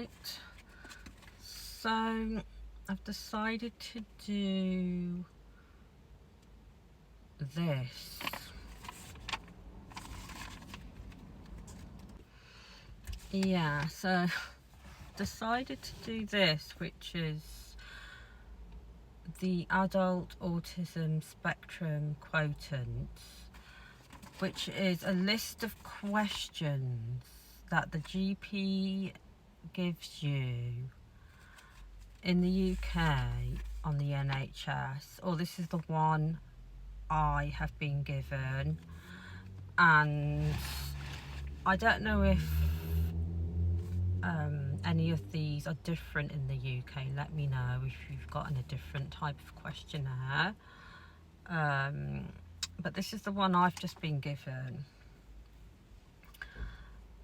Right, so I've decided to do this. Yeah, so decided to do this, which is the Adult Autism Spectrum Quotient, which is a list of questions that the GP gives you in the UK on the NHS, or this is the one I have been given, and I don't know if any of these are different in the UK. Let me know if you've gotten a different type of questionnaire, but this is the one I've just been given,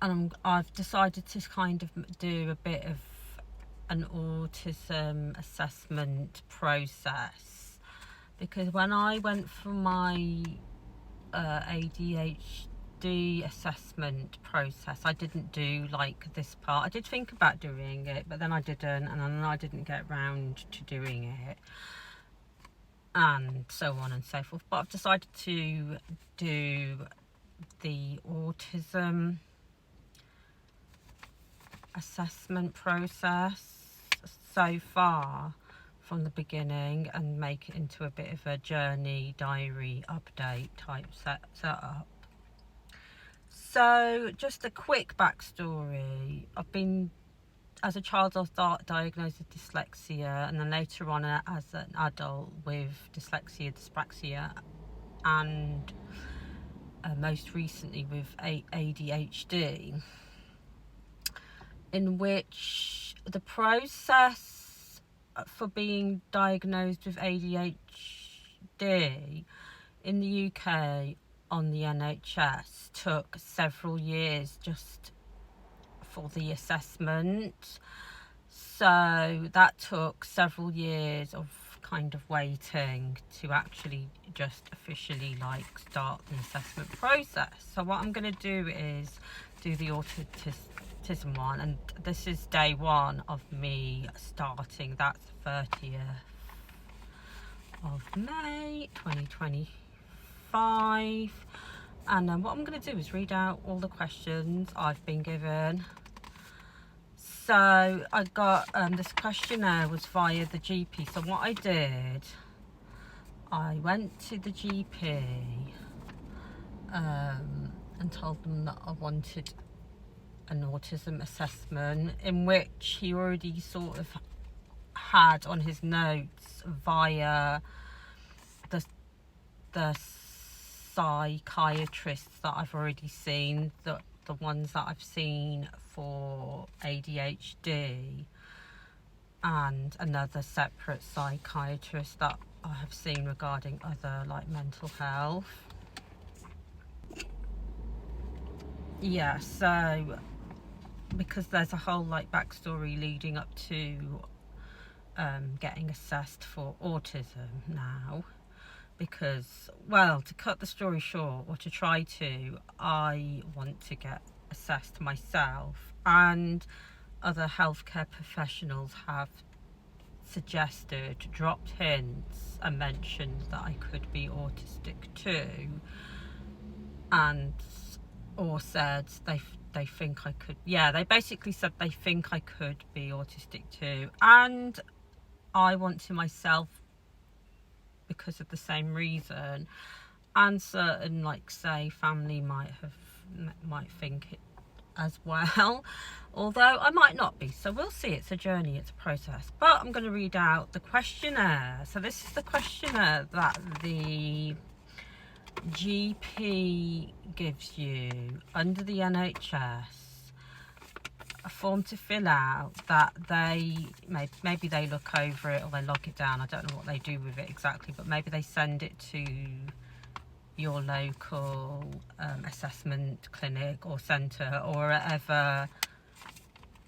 and I've decided to kind of do a bit of an autism assessment process, because when I went for my ADHD assessment process, I didn't do like this part. I did think about doing it, but then I didn't, and then I didn't get round to doing it, and so on and so forth. But I've decided to do the autism assessment process so far from the beginning and make it into a bit of a journey diary update type setup. So just a quick backstory. As a child I was diagnosed with dyslexia, and then later on as an adult with dyslexia, dyspraxia, and most recently with ADHD, in which the process for being diagnosed with ADHD in the UK on the NHS took several years just for the assessment. So that took several years of kind of waiting to actually just officially like start the assessment process. So what I'm going to do is do the autism one, and this is day one of me starting. That's 30th of May 2025, and then what I'm going to do is read out all the questions I've been given. So I got this questionnaire was via the GP. So what I did, I went to the GP and told them that I wanted an autism assessment, in which he already sort of had on his notes via the psychiatrists that I've already seen, the ones that I've seen for ADHD, and another separate psychiatrist that I have seen regarding other like mental health. Yeah, so because there's a whole like backstory leading up to getting assessed for autism now, because, well, to cut the story short, or to try to, I want to get assessed myself, and other healthcare professionals have suggested, dropped hints and mentioned that I could be autistic too, and or said they think I could, they basically said they think I could be autistic too, and I want to myself because of the same reason, and certain like say family might think it as well, although I might not be, so we'll see. It's a journey, it's a process. But I'm going to read out the questionnaire. So this is the questionnaire that the GP gives you under the NHS, a form to fill out that they maybe they look over it or they log it down. I don't know what they do with it exactly, but maybe they send it to your local assessment clinic or centre, or wherever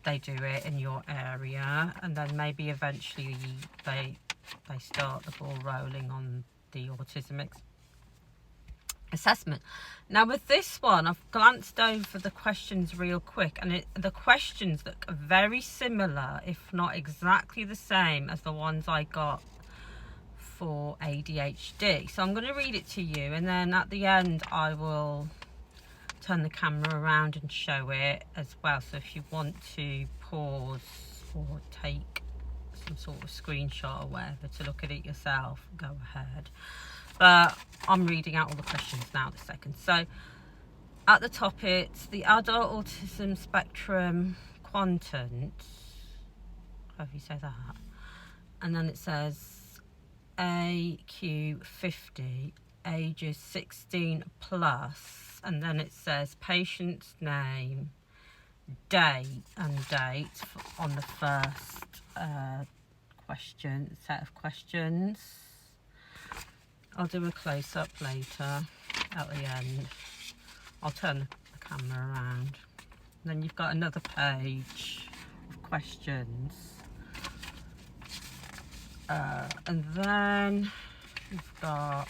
they do it in your area, and then maybe eventually they start the ball rolling on the autism assessment. Now with this one, I've glanced over the questions real quick, and the questions look very similar, if not exactly the same as the ones I got for ADHD. So I'm going to read it to you, and then at the end I will turn the camera around and show it as well. So if you want to pause or take some sort of screenshot or whatever to look at it yourself, go ahead. But I'm reading out all the questions now this second. So at the top it's the adult autism spectrum quotient, however you say that, and then it says AQ50, ages 16 plus, and then it says patient's name, date and date on the first set of questions. I'll do a close-up later at the end. I'll turn the camera around. Then you've got another page of questions. And then you've got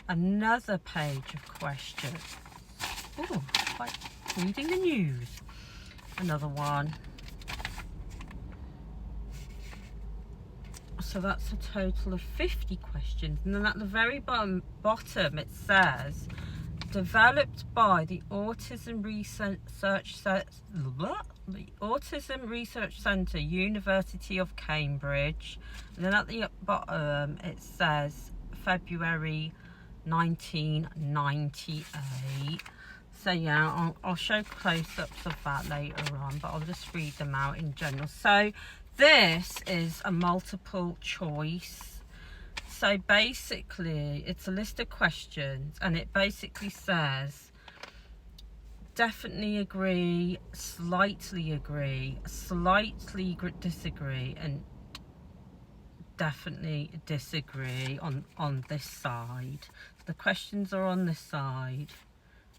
another page of questions. Oh, like reading the news. Another one. So that's a total of 50 questions. And then at the very bottom it says, developed by the Autism Research Centre, University of Cambridge. And then at the bottom it says February 1998. So yeah, I'll show close-ups of that later on, but I'll just read them out in general. So this is a multiple choice. So basically it's a list of questions, and it basically says definitely agree, slightly disagree, and definitely disagree on this side. The questions are on this side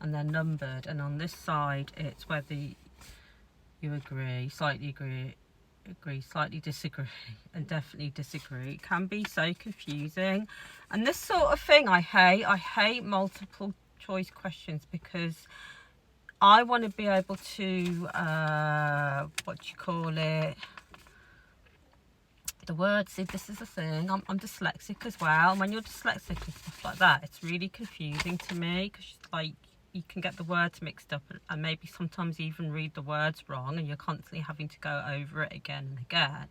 and they're numbered, and on this side it's whether you agree, slightly disagree, and definitely disagree. It can be so confusing, and this sort of thing I hate multiple choice questions, because I want to be able to the word, see, this is a thing, I'm dyslexic as well, and when you're dyslexic and stuff like that, it's really confusing to me, because like you can get the words mixed up, and maybe sometimes even read the words wrong, and you're constantly having to go over it again and again.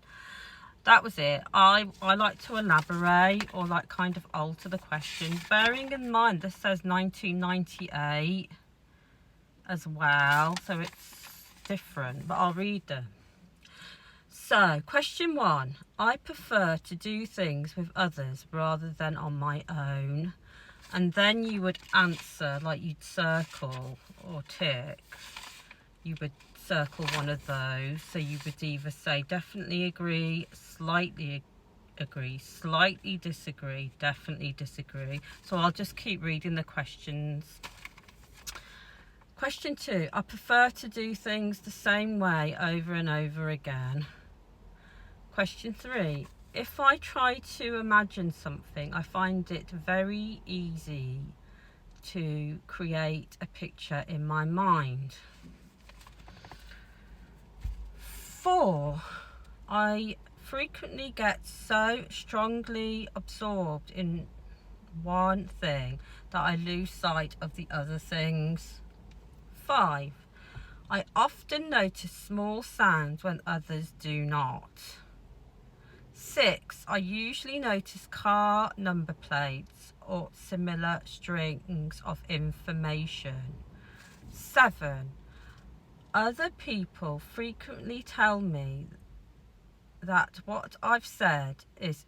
That was it. I like to elaborate or like kind of alter the questions, bearing in mind this says 1998 as well, so it's different, but I'll read them. So question 1, I prefer to do things with others rather than on my own. And then you would answer, like you'd circle or tick, you would circle one of those. So you would either say definitely agree, slightly disagree, definitely disagree. So I'll just keep reading the questions. Question 2, I prefer to do things the same way over and over again. Question 3, if I try to imagine something, I find it very easy to create a picture in my mind. 4, I frequently get so strongly absorbed in one thing that I lose sight of the other things. 5, I often notice small sounds when others do not. 6, I usually notice car number plates or similar strings of information. 7, other people frequently tell me that what I've said is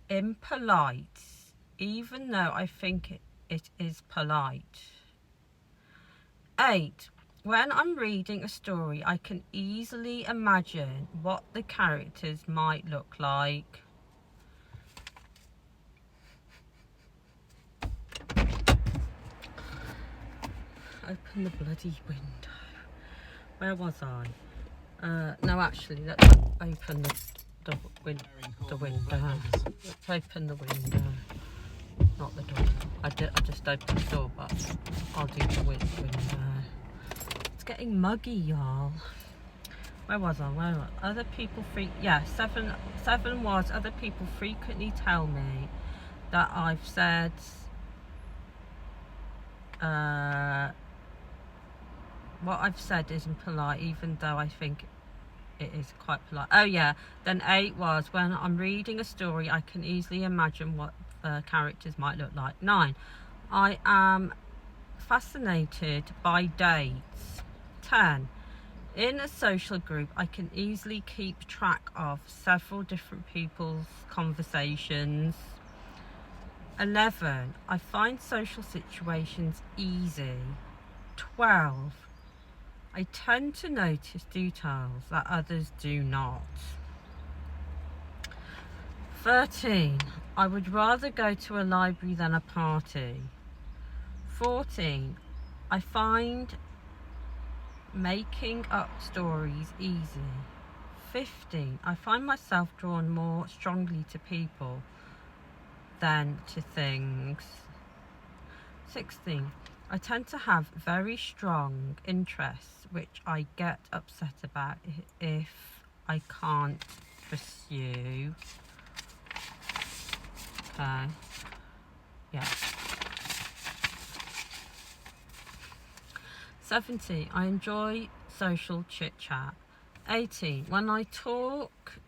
impolite, even though I think it is polite. 8, when I'm reading a story, I can easily imagine what the characters might look like. Open the bloody window. Where was I? No, actually, let's open the window. Let's open the window, not the door. I just opened the door, but I'll do the window. It's getting muggy, y'all. Where was I? Other people seven was other people frequently tell me that I've said what I've said isn't polite, even though I think it is quite polite. Oh yeah. Then 8 was when I'm reading a story, I can easily imagine what the characters might look like. 9, I am fascinated by dates. 10, in a social group, I can easily keep track of several different people's conversations. 11, I find social situations easy. 12, I tend to notice details that others do not. 13, I would rather go to a library than a party. 14, I find making up stories easy. 15, I find myself drawn more strongly to people than to things. 16, I tend to have very strong interests which I get upset about if I can't pursue. Okay, yeah. 17, I enjoy social chit chat. 18, when I talk,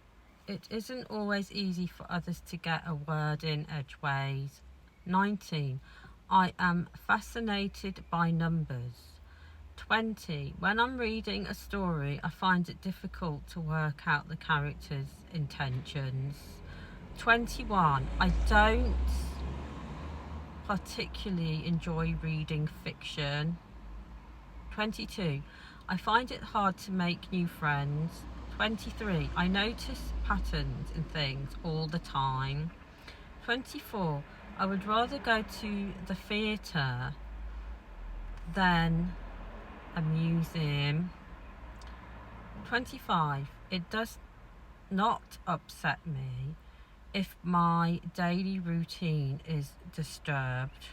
it isn't always easy for others to get a word in edgeways. 19, I am fascinated by numbers. 20, when I'm reading a story, I find it difficult to work out the characters' intentions. 21, I don't particularly enjoy reading fiction. 22, I find it hard to make new friends. 23, I notice patterns in things all the time. 24, I would rather go to the theatre than a museum. 25, it does not upset me if my daily routine is disturbed.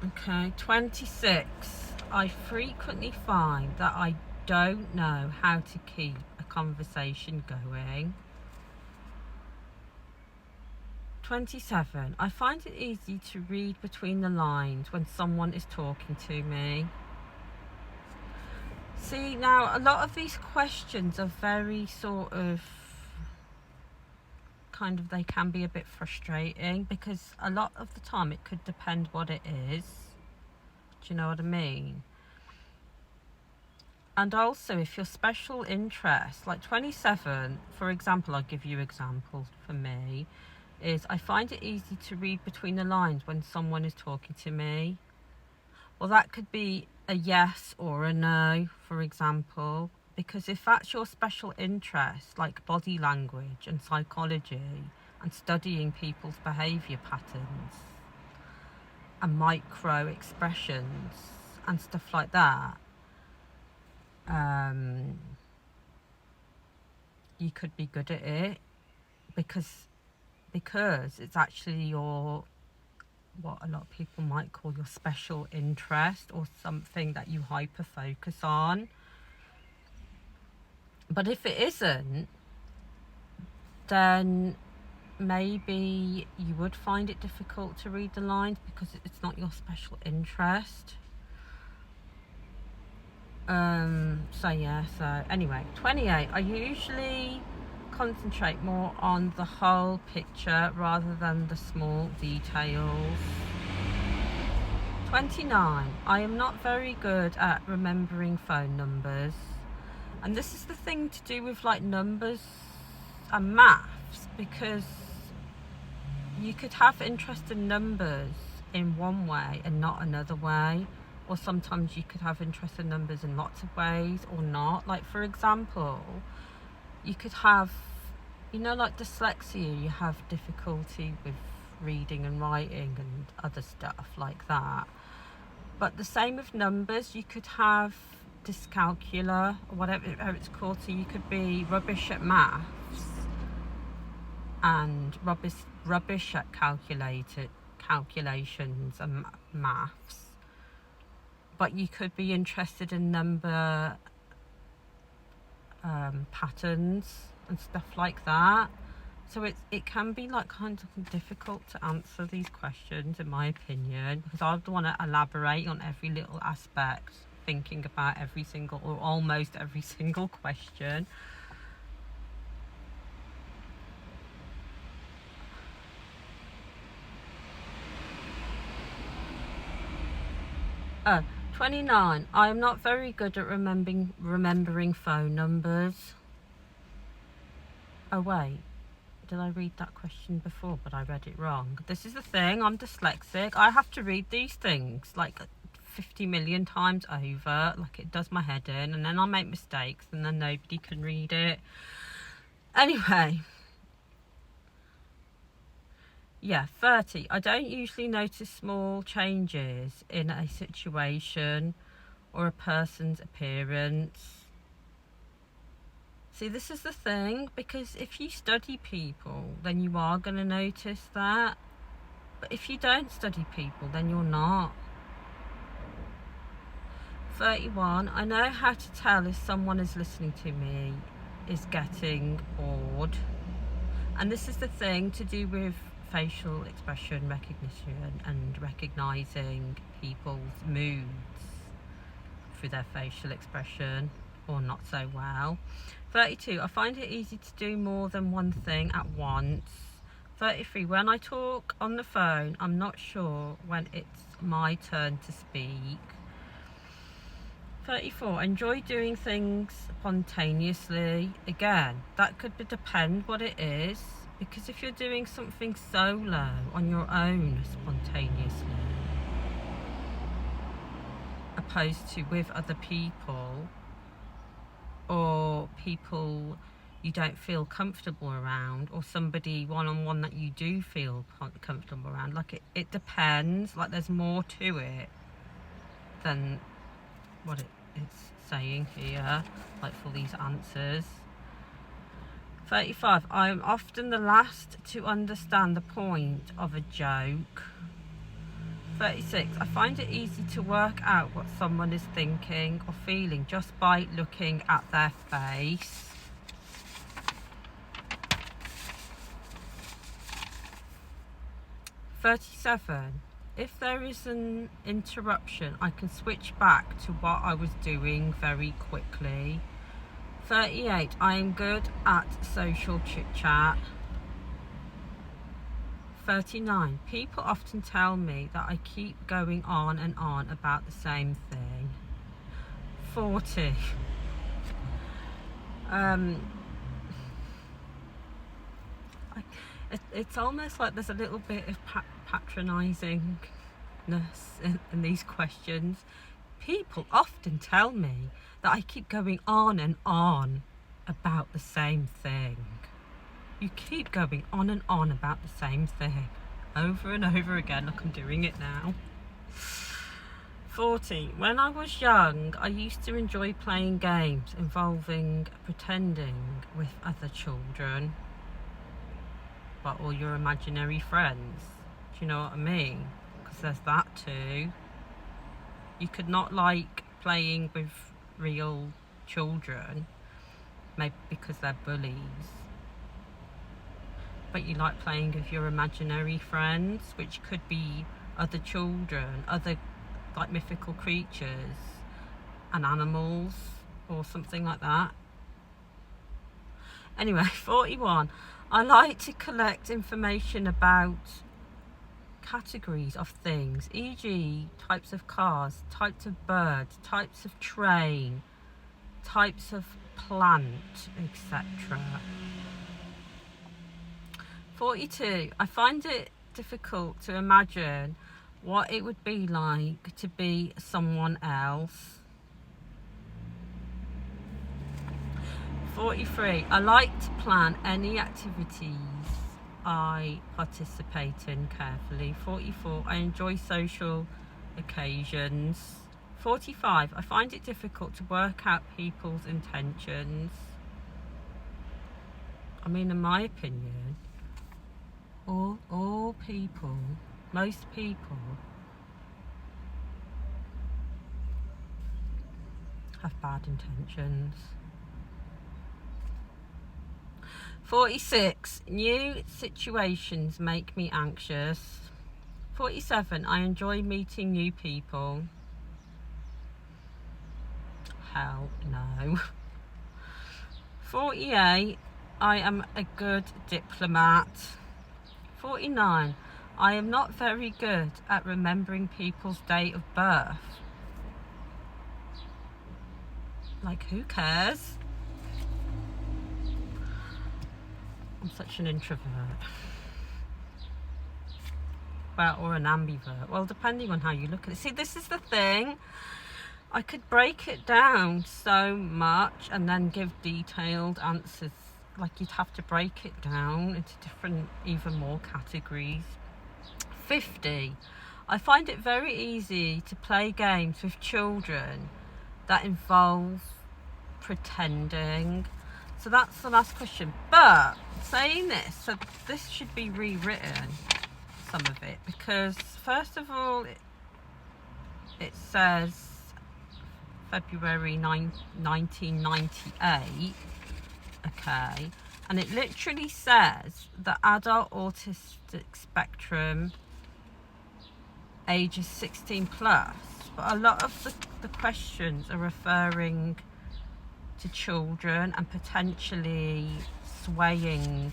Okay, 26, I frequently find that I don't know how to keep a conversation going. 27, I find it easy to read between the lines when someone is talking to me. See, now a lot of these questions are very sort of they can be a bit frustrating because a lot of the time it could depend what it is. Do you know what I mean? And also, if your special interest, like 27, for example, I'll give you examples for me, is I find it easy to read between the lines when someone is talking to me. Well, that could be a yes or a no, for example, because if that's your special interest, like body language and psychology and studying people's behaviour patterns and micro expressions and stuff like that, you could be good at it because it's actually your, what a lot of people might call your special interest or something that you hyper focus on. But if it isn't, then maybe you would find it difficult to read the lines because it's not your special interest. So anyway, 28, I usually concentrate more on the whole picture rather than the small details. 29, I am not very good at remembering phone numbers. And this is the thing to do with like numbers and maths, because you could have interest in numbers in one way and not another way, or sometimes you could have interest in numbers in lots of ways or not. Like, for example, you could have, like dyslexia, you have difficulty with reading and writing and other stuff like that. But the same with numbers, you could have dyscalculia, or whatever it's called. So you could be rubbish at maths and rubbish at calculations and maths, but you could be interested in number patterns and stuff like that. So it can be like kind of difficult to answer these questions, in my opinion, because I would want to elaborate on every little aspect, thinking about every single, or almost every single question. 29. I am not very good at remembering phone numbers. Oh wait, did I read that question before, but I read it wrong? This is the thing, I'm dyslexic. I have to read these things like 50 million times over, like it does my head in, and then I make mistakes and then nobody can read it. Anyway, yeah, 30. I don't usually notice small changes in a situation or a person's appearance. See, this is the thing, because if you study people, then you are going to notice that. But if you don't study people, then you're not. 31. I know how to tell if someone is listening to me is getting bored. And this is the thing to do with facial expression recognition and recognizing people's moods through their facial expression, or not so well. 32. I find it easy to do more than one thing at once. 33. When I talk on the phone, I'm not sure when it's my turn to speak. 34. I enjoy doing things spontaneously. Again, that could depend what it is, because if you're doing something solo on your own spontaneously, opposed to with other people, or people you don't feel comfortable around, or somebody one-on-one that you do feel comfortable around, like it depends. Like there's more to it than what it's saying here, like for these answers. 35. I am often the last to understand the point of a joke. 36. I find it easy to work out what someone is thinking or feeling just by looking at their face. 37. If there is an interruption, I can switch back to what I was doing very quickly. 38. I am good at social chit-chat. 39. People often tell me that I keep going on and on about the same thing. 40. It's almost like there's a little bit of patronising in these questions. People often tell me that I keep going on and on about the same thing. You keep going on and on about the same thing over and over again, like I'm doing it now. 40. When I was young, I used to enjoy playing games involving pretending with other children, but all your imaginary friends. Do you know what I mean? Because there's that too. You could not like playing with real children, maybe because they're bullies, but you like playing with your imaginary friends, which could be other children, other like mythical creatures and animals or something like that. Anyway, 41. I like to collect information about categories of things, e.g. types of cars, types of birds, types of train, types of plant, etc. 42. I find it difficult to imagine what it would be like to be someone else. 43. I like to plan any activities I participate in carefully. 44. I enjoy social occasions. 45, I find it difficult to work out people's intentions. I mean, in my opinion, all people, most people, have bad intentions. 46, new situations make me anxious. 47, I enjoy meeting new people. Hell no. 48, I am a good diplomat. 49, I am not very good at remembering people's date of birth. Like, who cares? I'm such an introvert. Well, or an ambivert. Well, depending on how you look at it. See, this is the thing. I could break it down so much and then give detailed answers. Like, you'd have to break it down into different, even more categories. 50. I find it very easy to play games with children that involve pretending. So that's the last question. But saying this, so this should be rewritten, some of it, because first of all, it says February 1998, okay, and it literally says the adult autistic spectrum ages 16 plus, but a lot of the questions are referring to children and potentially swaying.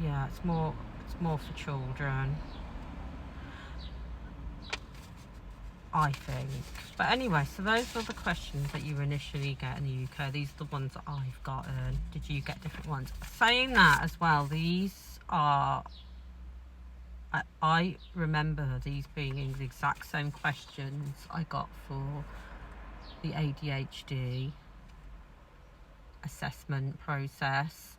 Yeah, it's more for children, I think. But anyway, so those are the questions that you initially get in the UK. These are the ones that I've gotten. Did you get different ones? Saying that as well, these are, I remember these being the exact same questions I got for the ADHD assessment process.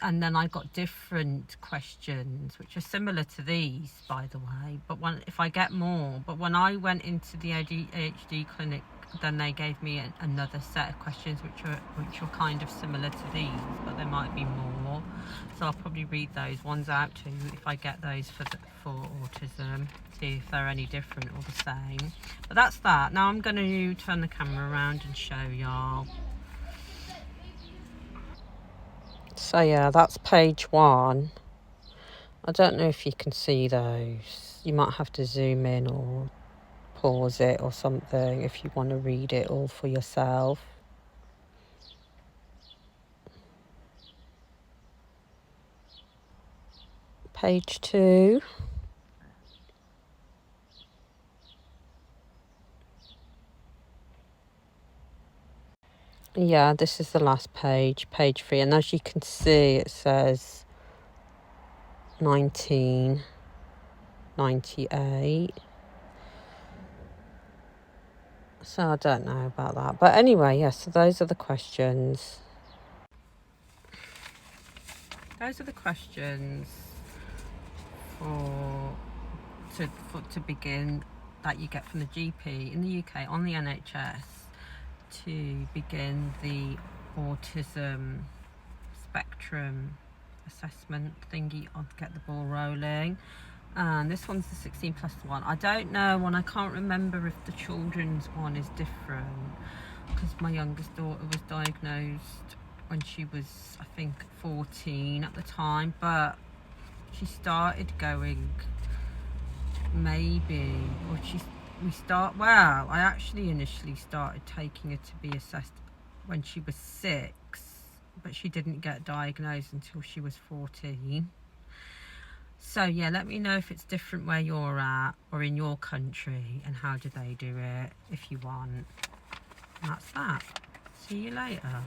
And then I got different questions which are similar to these, by the way, but if I get more. But when I went into the ADHD clinic, then they gave me another set of questions which are kind of similar to these, but there might be more. So I'll probably read those ones out to you if I get those for autism, see if they're any different or the same. But that's that. Now I'm going to turn the camera around and show y'all. So yeah, that's page 1. I don't know if you can see those. You might have to zoom in or pause it or something if you want to read it all for yourself. Page 2. Yeah, this is the last page, page 3. And as you can see, it says 1998. So I don't know about that. But anyway, yes, so those are the questions. Those are the questions to begin that you get from the GP in the UK on the NHS to begin the autism spectrum assessment thingy on get the ball rolling. And this one's the 16 plus one. I don't know, and I can't remember if the children's one is different, because my youngest daughter was diagnosed when she was, I think, 14 at the time, but she started going I actually initially started taking her to be assessed when she was 6, but she didn't get diagnosed until she was 14. So yeah, let me know if it's different where you're at or in your country, and how do they do it if you want. And that's that. See you later.